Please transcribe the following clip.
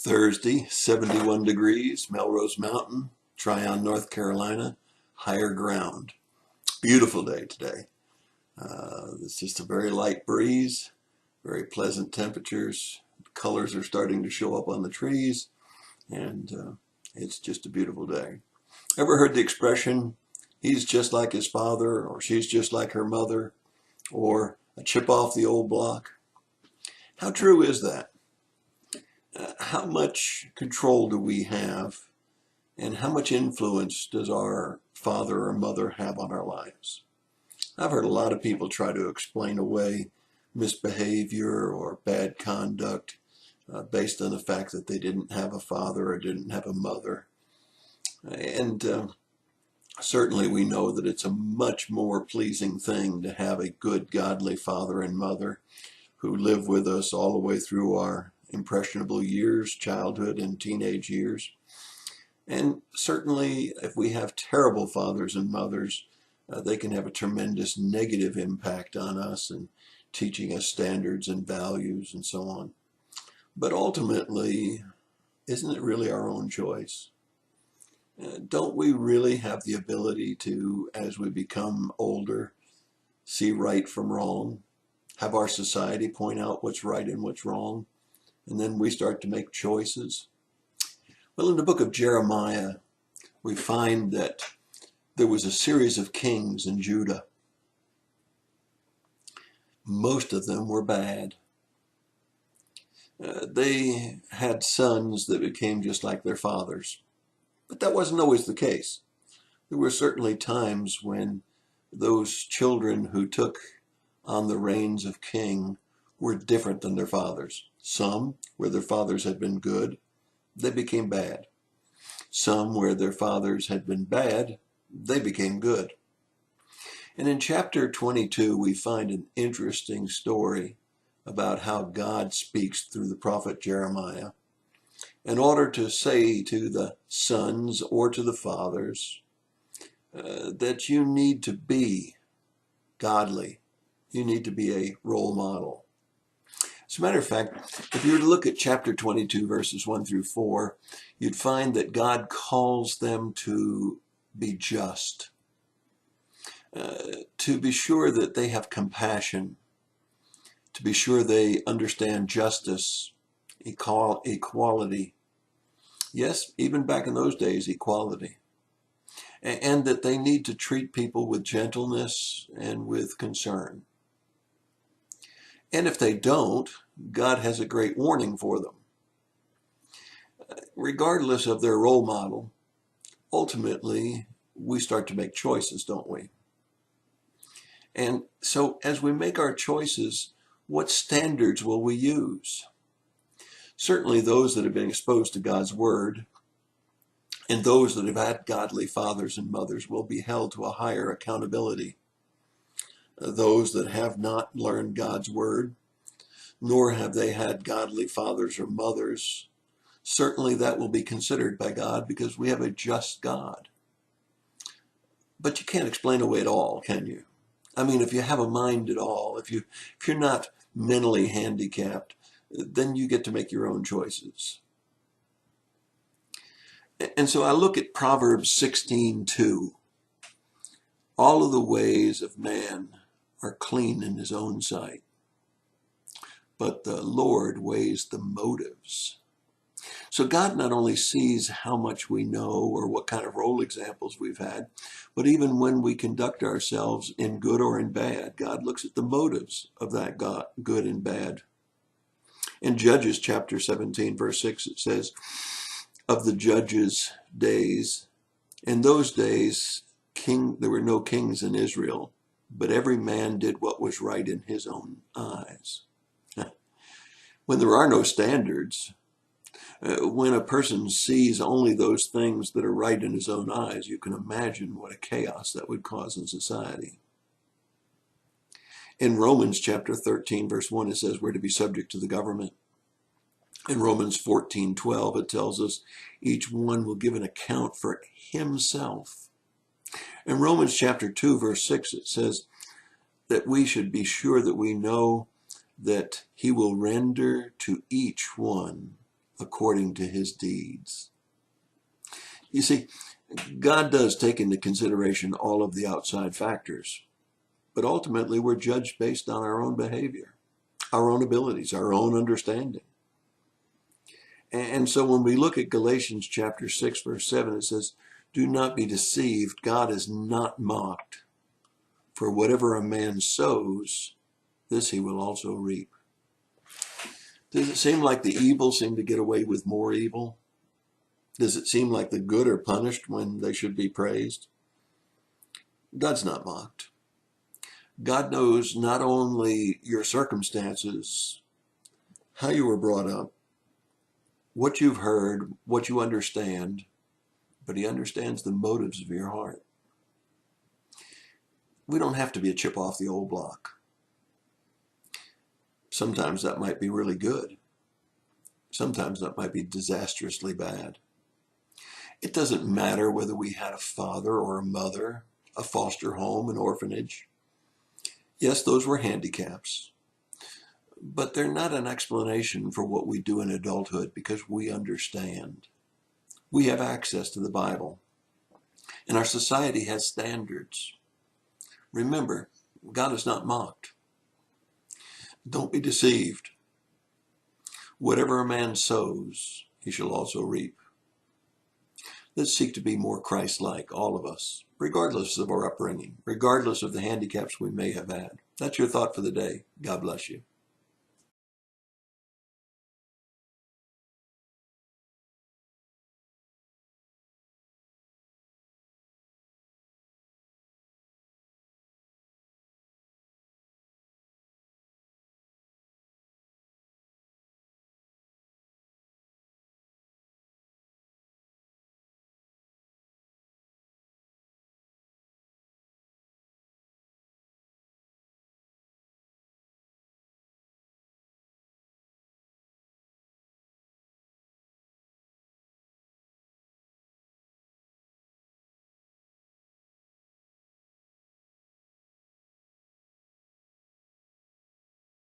Thursday, 71 degrees, Melrose Mountain, Tryon, North Carolina, higher ground. Beautiful day today. It's just a very light breeze, very pleasant temperatures. Colors are starting to show up on the trees, and it's just a beautiful day. Ever heard the expression, he's just like his father, or she's just like her mother, or a chip off the old block? How true is that? How much control do we have, and how much influence does our father or mother have on our lives? I've heard a lot of people try to explain away misbehavior or bad conduct based on the fact that they didn't have a father or didn't have a mother. And certainly we know that it's a much more pleasing thing to have a good, godly father and mother who live with us all the way through our impressionable years, childhood and teenage years. And certainly if we have terrible fathers and mothers, they can have a tremendous negative impact on us and teaching us standards and values and so on. But ultimately, isn't it really our own choice? Don't we really have the ability to, as we become older, see right from wrong, have our society point out what's right and what's wrong, and then we start to make choices? Well, in the book of Jeremiah, we find that there was a series of kings in Judah. Most of them were bad. They had sons that became just like their fathers. But that wasn't always the case. There were certainly times when those children who took on the reins of king were different than their fathers. Some, where their fathers had been good, they became bad. Some, where their fathers had been bad, they became good. And in chapter 22, we find an interesting story about how God speaks through the prophet Jeremiah in order to say to the sons or to the fathers that you need to be godly. You need to be a role model. As a matter of fact, if you were to look at chapter 22, verses 1 through 4, you'd find that God calls them to be just, to be sure that they have compassion, to be sure they understand justice, equality. Yes, even back in those days, equality. And that they need to treat people with gentleness and with concern. And if they don't, God has a great warning for them. Regardless of their role model, ultimately, we start to make choices, don't we? And so as we make our choices, what standards will we use? Certainly those that have been exposed to God's word and those that have had godly fathers and mothers will be held to a higher accountability. Those that have not learned God's word, nor have they had godly fathers or mothers, certainly that will be considered by God because we have a just God. But you can't explain away it all, can you? I mean, if you have a mind at all, if you're not mentally handicapped, then you get to make your own choices. And so I look at Proverbs 16:2. All of the ways of man are clean in his own sight, but the Lord weighs the motives. So God not only sees how much we know or what kind of role examples we've had, but even when we conduct ourselves in good or in bad, God looks at the motives of that good and bad. In Judges chapter 17, verse 6, it says, of the judges' days, in those days, there were no kings in Israel, but every man did what was right in his own eyes. When there are no standards, when a person sees only those things that are right in his own eyes, you can imagine what a chaos that would cause in society. In Romans chapter 13, verse 1, it says we're to be subject to the government. In Romans 14:12, it tells us each one will give an account for himself. In Romans chapter 2, verse 6, it says that we should be sure that we know that he will render to each one according to his deeds. You see, God does take into consideration all of the outside factors, but ultimately we're judged based on our own behavior, our own abilities, our own understanding. And so when we look at Galatians chapter 6, verse 7, it says, "Do not be deceived, God is not mocked. For whatever a man sows, this he will also reap." Does it seem like the evil seem to get away with more evil? Does it seem like the good are punished when they should be praised? God's not mocked. God knows not only your circumstances, how you were brought up, what you've heard, what you understand, but he understands the motives of your heart. We don't have to be a chip off the old block. Sometimes that might be really good. Sometimes that might be disastrously bad. It doesn't matter whether we had a father or a mother, a foster home, an orphanage. Yes, those were handicaps, but they're not an explanation for what we do in adulthood, because we understand. We have access to the Bible, and our society has standards. Remember, God is not mocked. Don't be deceived. Whatever a man sows, he shall also reap. Let's seek to be more Christ-like, all of us, regardless of our upbringing, regardless of the handicaps we may have had. That's your thought for the day. God bless you.